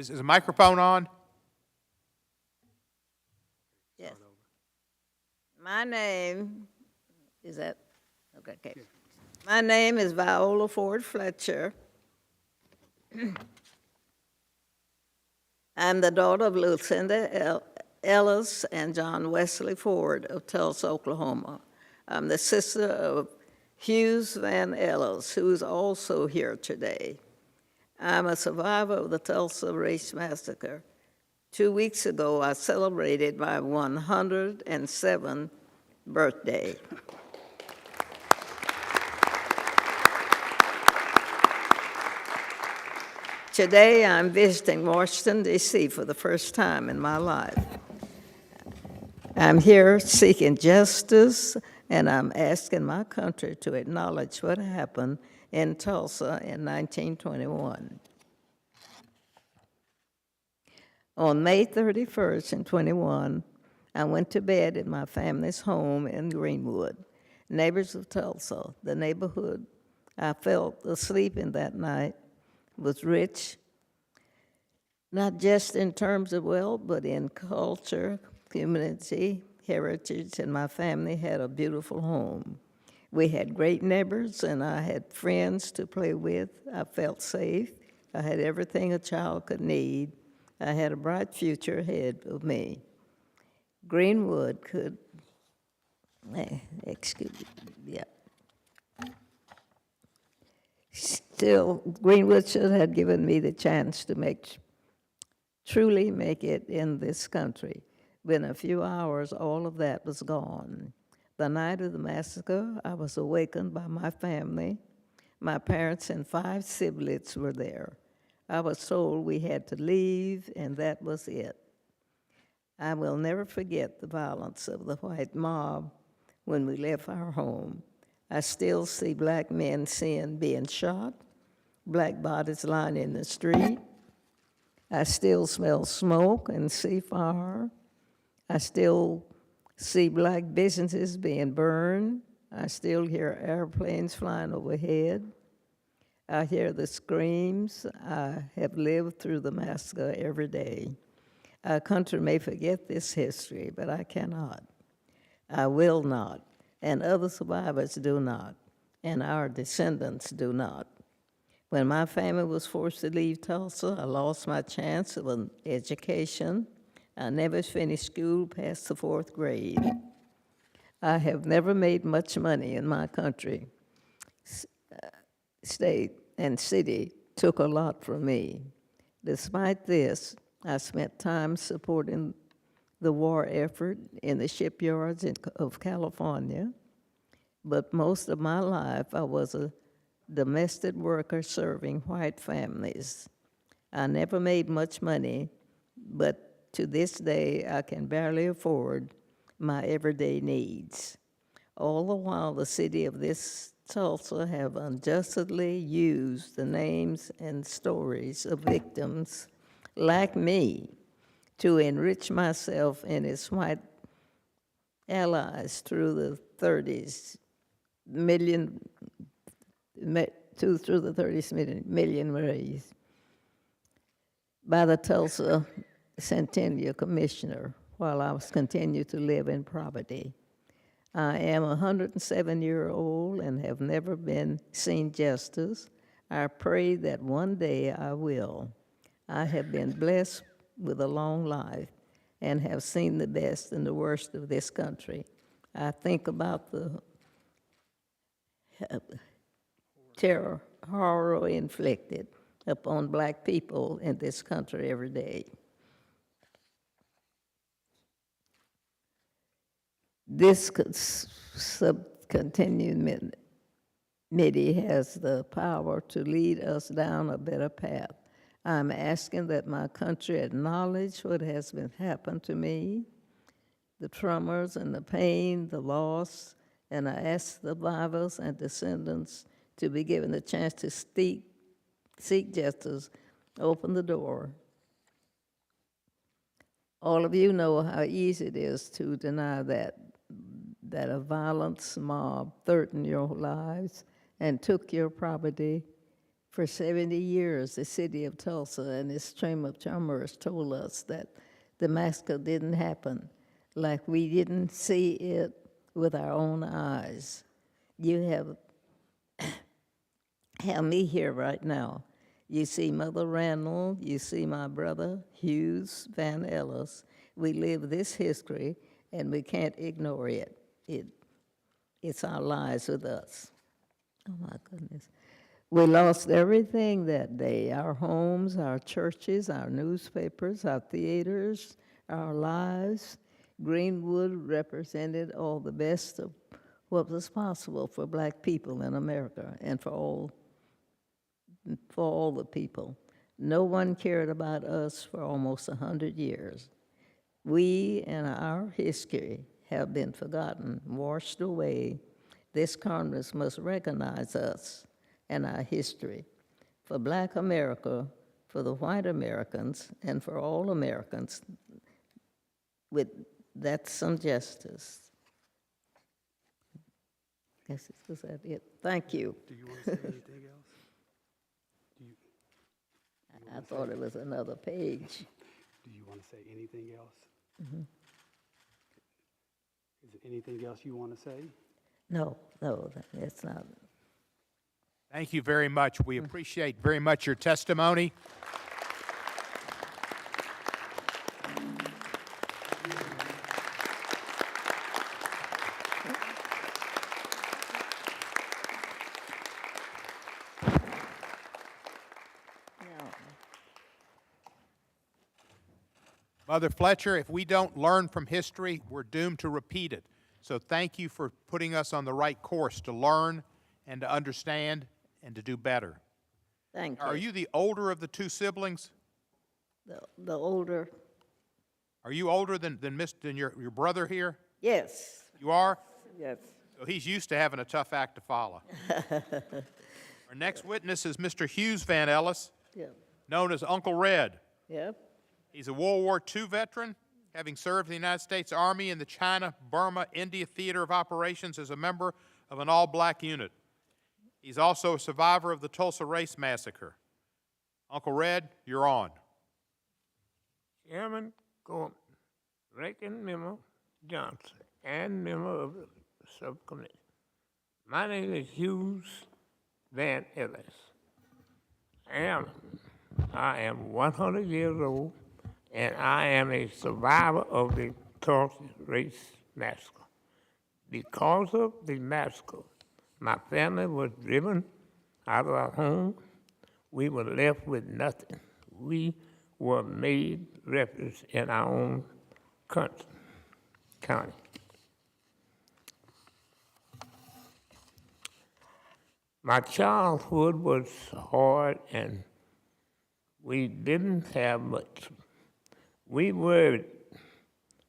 Is the microphone on? Yes. My name is that, okay. My name is Viola Ford Fletcher. I'm the daughter of Lucinda Ellis and John Wesley Ford of Tulsa, Oklahoma. I'm the sister of Hughes Van Ellis, who is also here today. I'm a survivor of the Tulsa Race Massacre. 2 weeks ago, I celebrated my 107th birthday. Today, I'm visiting Washington, D.C. for the first time in my life. I'm here seeking justice, and I'm asking my country to acknowledge what happened in Tulsa in 1921. On May 31st in 21, I went to bed in my family's home in Greenwood. Neighbors of Tulsa, the neighborhood I felt asleep in that night, was rich, not just in terms of wealth, but in culture, community, heritage, and my family had a beautiful home. We had great neighbors, and I had friends to play with. I felt safe. I had everything a child could need. I had a bright future ahead of me. Greenwood could, excuse me, yeah. Still, Greenwood should have given me the chance to truly make it in this country. Within a few hours, all of that was gone. The night of the massacre, I was awakened by my family. My parents and 5 siblings were there. I was told we had to leave, and that was it. I will never forget the violence of the white mob when we left our home. I still see black men being shot, black bodies lying in the street. I still smell smoke and see fire. I still see black businesses being burned. I still hear airplanes flying overhead. I hear the screams. I have lived through the massacre every day. Our country may forget this history, but I cannot. I will not, and other survivors do not, and our descendants do not. When my family was forced to leave Tulsa, I lost my chance of an education. I never finished school past the 4th grade. I have never made much money in my country. State and city took a lot from me. Despite this, I spent time supporting the war effort in the shipyards of California, but most of my life I was a domestic worker serving white families. I never made much money, but to this day I can barely afford my everyday needs. All the while the city of this Tulsa have unjustly used the names and stories of victims like me to enrich myself and its white allies through the 30s million raised by the Tulsa Centennial Commissioner while I was continued to live in poverty. I am a 107-year-old and have never seen justice. I pray that one day I will. I have been blessed with a long life and have seen the best and the worst of this country. I think about the terror, horror inflicted upon black people in this country every day. This subcontinued committee has the power to lead us down a better path. I'm asking that my country acknowledge what has been happened to me, the traumas and the pain, the loss, and I ask survivors and descendants to be given the chance to seek justice, open the door. All of you know how easy it is to deny that a violent mob threatened your lives and took your property For 70 years, the city of Tulsa and its Chamber of Commerce told us that the massacre didn't happen, like we didn't see it with our own eyes. You have me here right now. You see Mother Randall, you see my brother, Hughes Van Ellis. We live this history, and we can't ignore it. It's our lives with us. Oh, my goodness. We lost everything that day, our homes, our churches, our newspapers, our theaters, our lives. Greenwood represented all the best of what was possible for black people in America and for all the people. No one cared about us for almost 100 years. We and our history have been forgotten, washed away. This Congress must recognize us and our history. For black America, for the white Americans, and for all Americans, that's some justice. Guess is that it? Thank you. Do you want to say anything else? I thought it was another page. Do you want to say anything else? Mm-hmm. Is there anything else you want to say? No, that's not. Thank you very much. We appreciate very much your testimony. Mother Fletcher, if we don't learn from history, we're doomed to repeat it. So thank you for putting us on the right course to learn and to understand and to do better. Thank you. Are you the older of the two siblings? The older? Are you older than your brother here? Yes. You are? Yes. So he's used to having a tough act to follow. Our next witness is Mr. Hughes Van Ellis, Yep. known as Uncle Red. Yep. He's a World War II veteran, having served in the United States Army in the China, Burma, India Theater of Operations as a member of an all-black unit. He's also a survivor of the Tulsa Race Massacre. Uncle Red, you're on. Chairman Gordon, Ranking Member Johnson, and member of the subcommittee. My name is Hughes Van Ellis. I am 100 years old, and I am a survivor of the Tulsa Race Massacre. Because of the massacre, my family was driven out of our home. We were left with nothing. We were made refugees in our own county. My childhood was hard, and we didn't have much. We worried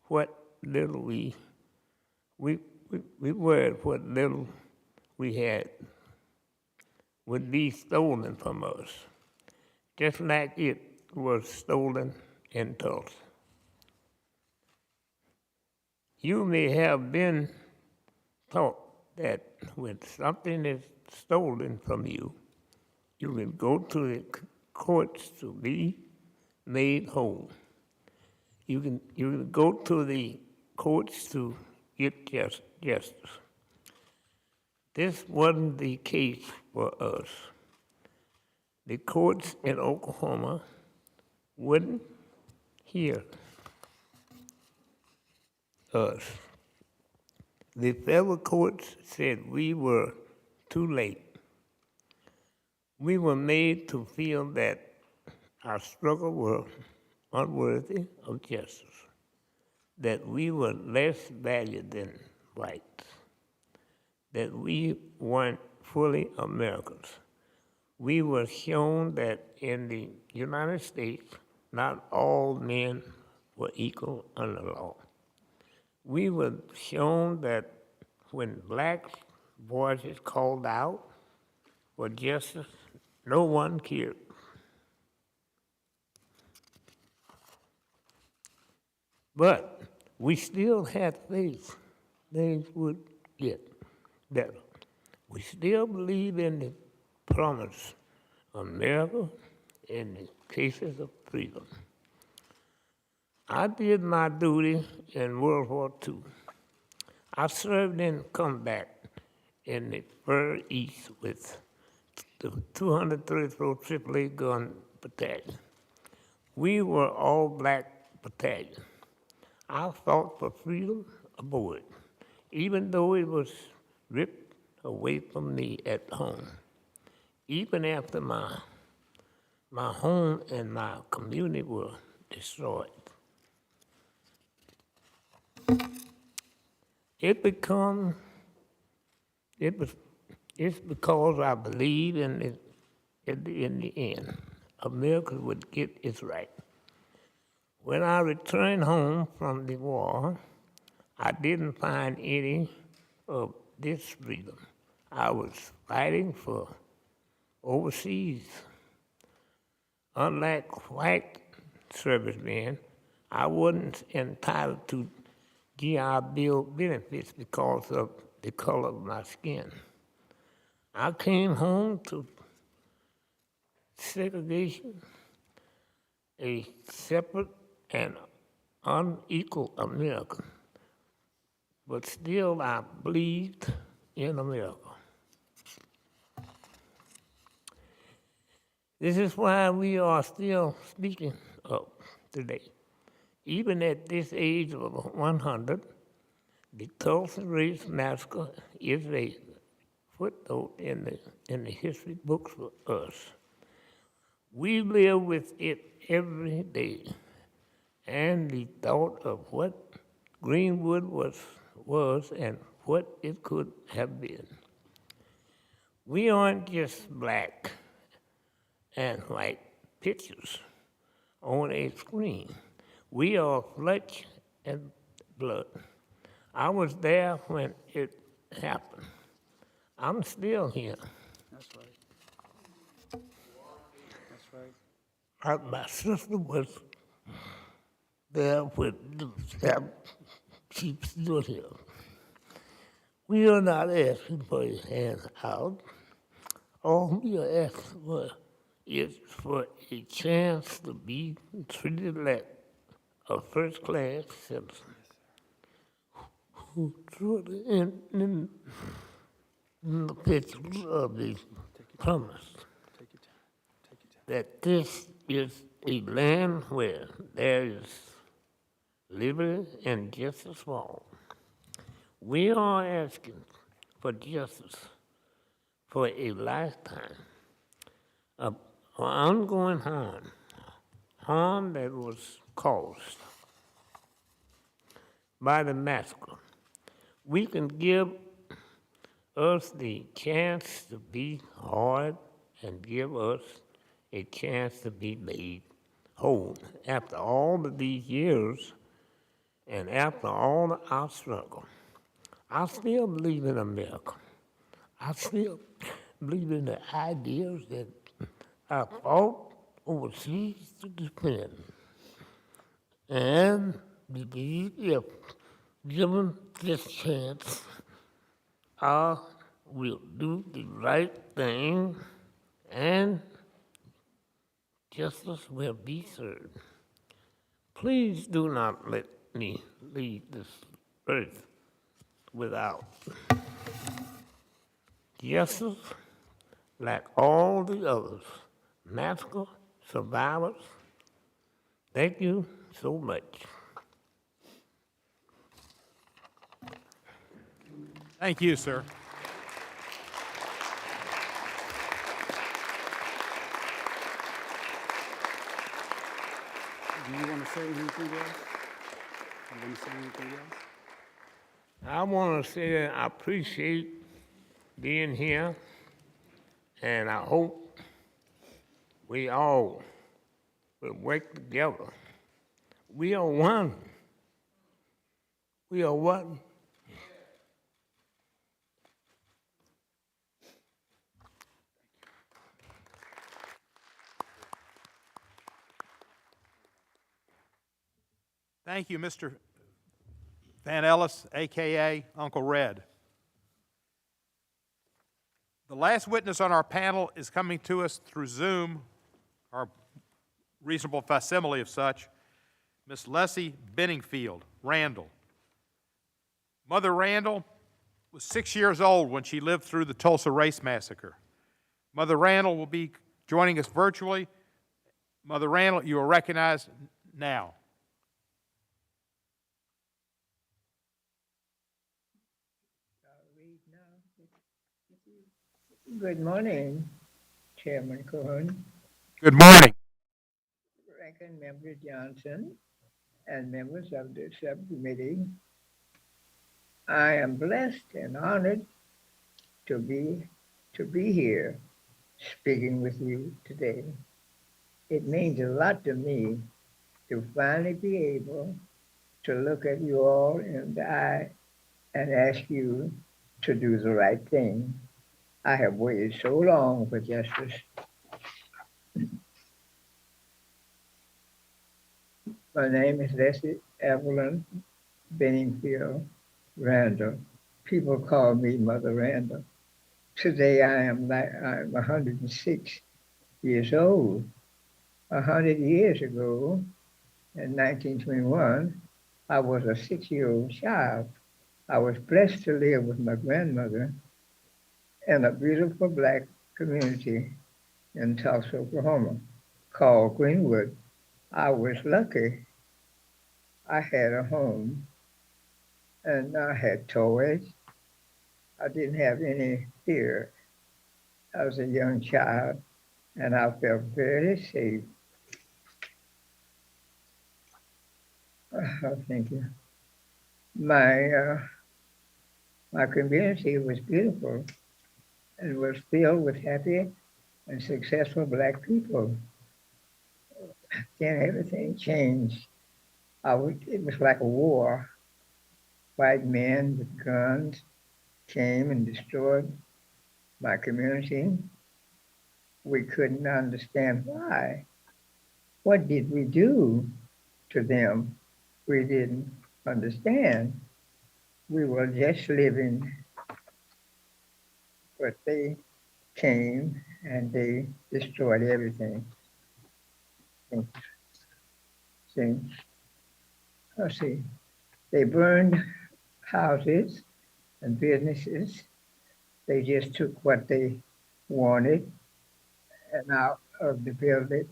what little we worried what little we had would be stolen from us, just like it was stolen in Tulsa. You may have been taught that when something is stolen from you, you can go to the courts to be made whole. You can go to the courts to get justice. This wasn't the case for us. The courts in Oklahoma wouldn't hear us. The federal courts said we were too late. We were made to feel that our struggle was unworthy of justice, that we were less valued than whites, that we weren't fully Americans. We were shown that in the United States, not all men were equal under law. We were shown that when black voices called out for justice, no one cared. But we still had faith things would get better. We still believe in the promise America in the cases of freedom. I did my duty in World War II. I served in combat in the Far East with the 234th AAA Gun Battalion. We were all black battalion. I fought for freedom aboard, even though it was ripped away from me at home. Even after my home and my community were destroyed. It's because I believe in the end, America would get its right. When I returned home from the war, I didn't find any of this freedom. I was fighting for overseas. Unlike white servicemen, I wasn't entitled to GI Bill benefits because of the color of my skin. I came home to segregation, a separate and unequal America, but still I believed in America. This is why we are still speaking up today. Even at this age of 100, the Tulsa Race Massacre is a footnote in the history books for us. We live with it every day, and the thought of what Greenwood was and what it could have been. We aren't just black and white pictures on a screen. We are flesh and blood. I was there when it happened. I'm still here. That's right. That's right. My sister was there with them. She's still here. We are not asking for his hand out. All we are asking for is for a chance to be treated like a first-class citizen. Who truly in the pictures of the promise Take your time. Take your time. that this is a land where there is liberty and justice for all. We are asking for justice for a lifetime of ongoing harm that was caused by the massacre. We can give us the chance to be hard and give us a chance to be made whole. After all of these years and after all of our struggle, I still believe in America. I still believe in the ideas that I fought overseas to defend. And believe if given this chance, I will do the right thing and justice will be served. Please do not let me leave this earth without justice like all the others, massacre survivors. Thank you so much. Thank you, sir. Do you want to say anything else? You want to say anything else? I want to say that I appreciate being here, and I hope we all will work together. We are one. We are one. Thank you, Mr. Van Ellis, AKA Uncle Red. The last witness on our panel is coming to us through Zoom, or reasonable facsimile of such, Miss Leslie Benningfield Randall. Mother Randall was 6 years old when she lived through the Tulsa Race Massacre. Mother Randall will be joining us virtually. Mother Randall, you are recognized now. Good morning, Chairman Cohen, Good morning. Ranking Member Johnson, and members of the subcommittee. I am blessed and honored to be here speaking with you today. It means a lot to me to finally be able to look at you all in the eye and ask you to do the right thing. I have waited so long for justice. My name is Leslie Evelyn Benningfield Randall. People call me Mother Randall. Today I'm 106 years old. 100 years ago, in 1921, I was a 6-year-old child. I was blessed to live with my grandmother in a beautiful black community in Tulsa, Oklahoma, called Greenwood. I was lucky. I had a home and I had toys. I didn't have any fear. I was a young child and I felt very safe. Thank you. My community was beautiful and was filled with happy and successful black people. Then everything changed. It was like a war. White men with guns came and destroyed my community. We couldn't understand why. What did we do to them? We didn't understand. We were just living, but they came and they destroyed everything. Let's see. They burned houses and businesses. They just took what they wanted and out of the building.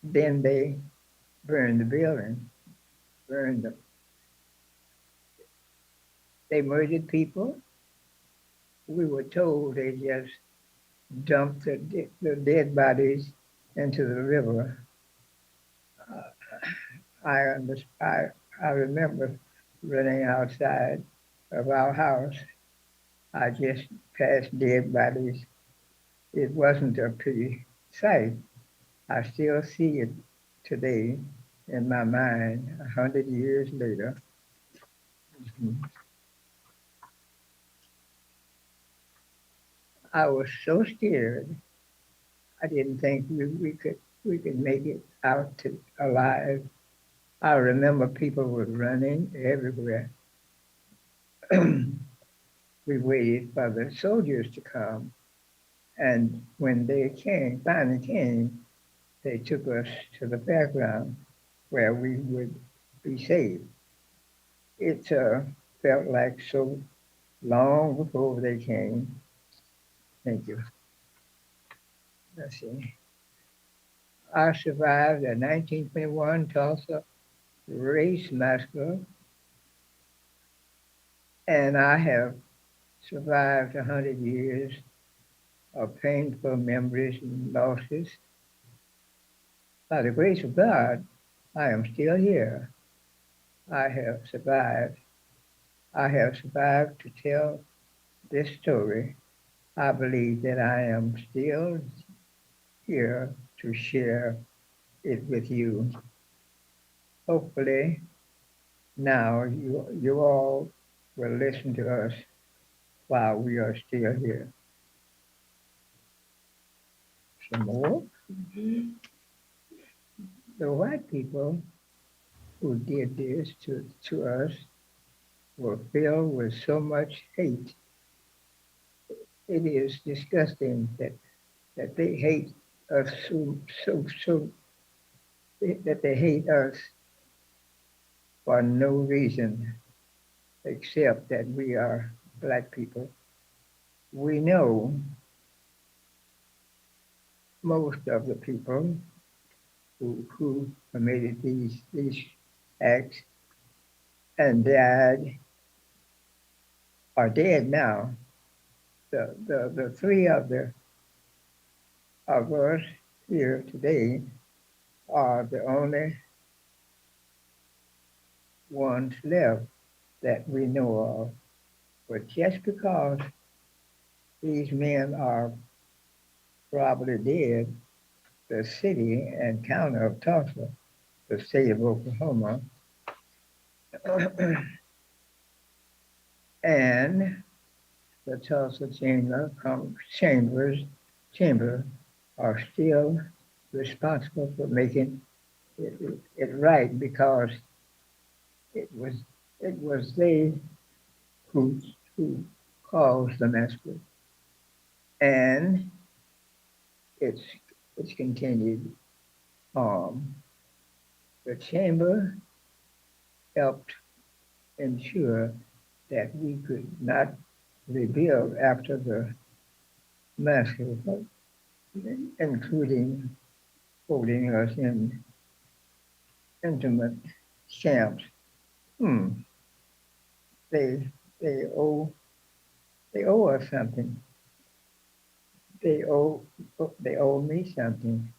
Then they burned the building, burned them. They murdered people. We were told they just dumped the dead bodies into the river. I remember running outside of our house. I just passed dead bodies. It wasn't a pretty sight. I still see it today in my mind 100 years later. I was so scared. I didn't think we could make it out alive. I remember people were running everywhere. We waited for the soldiers to come. And when they finally came, they took us to the fairground where we would be safe. It felt like so long before they came. Thank you. Let's see. I survived the 1921 Tulsa Race Massacre, and I have survived 100 years of painful memories and losses. By the grace of God, I am still here. I have survived. I have survived to tell this story. I believe that I am still here to share it with you. Hopefully, now you all will listen to us while we are still here. Some more? The white people who did this to us were filled with so much hate. it is disgusting that they hate us so that they hate us for no reason except that we are black people. We know most of the people who committed these acts and died are dead now. The three of us here today are the only ones left that we know of. But just because these men are probably dead, the city and county of Tulsa, the state of Oklahoma, and the Tulsa chamber are still responsible for making it right because it was it was they who who caused the massacre, and it's it's continued. Um, the chamber helped ensure that we could not rebuild after the massacre, including holding us in intimate camps. Hmm. They they owe they owe us something. They owe they owe me something.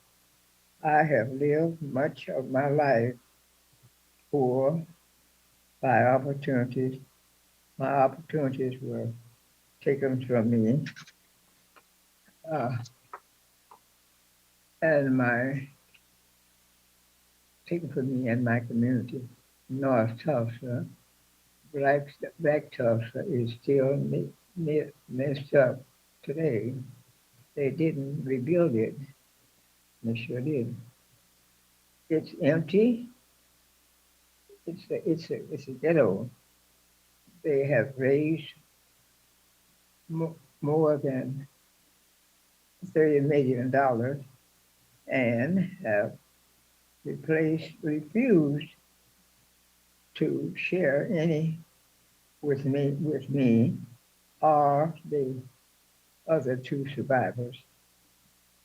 I have lived much of my life poor by opportunities. My opportunities were taken from me, uh, and my taken from me and my community. North Tulsa, Black, Black Tulsa is still messed up today. They didn't rebuild it. They sure did. It's empty. It's a ghetto. They have raised more than $30 million and have refused to share any with me or the other two survivors.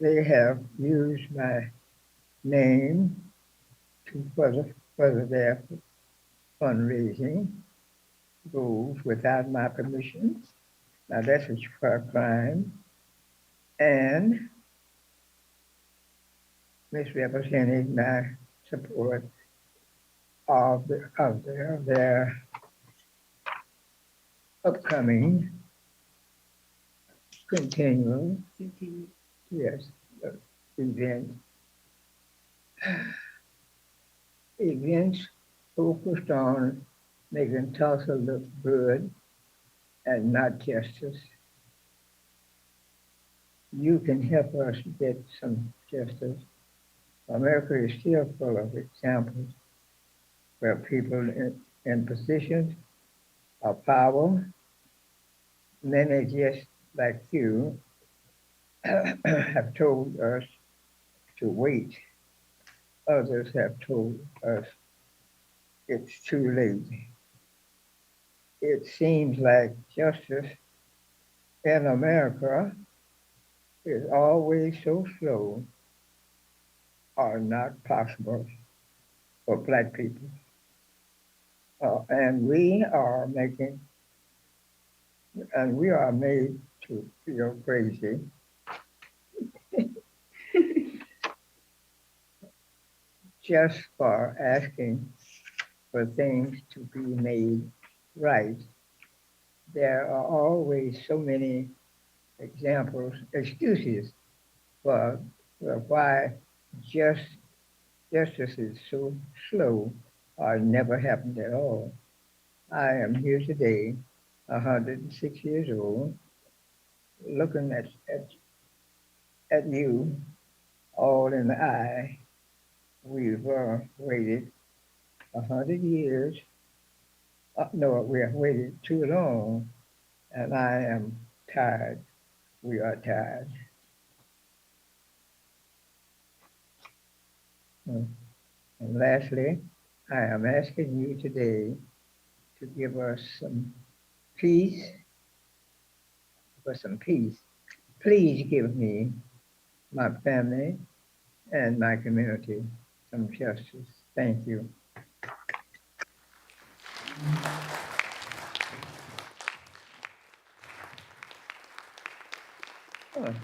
They have used my name to further their fundraising goals without my permission. Now that's a crime and misrepresenting my support of their upcoming continual yes event events focused on making Tulsa look good and not justice. You can help us get some justice. America is still full of examples where people in positions of power, many just like you, have told us to wait. Others have told us it's too late. It seems like justice in America is always so slow or not possible for Black people. And we are made to feel crazy just for asking for things to be made right. There are always so many excuses for why just, justice is so slow or never happened at all. I am here today, 106 years old, looking at you all in the eye. We've waited 100 years. No, we have waited too long, and I am tired. we are tired. And lastly, I am asking you today to give us some peace, for some peace. Please give me, my family, and my community some justice. Thank you. Oh.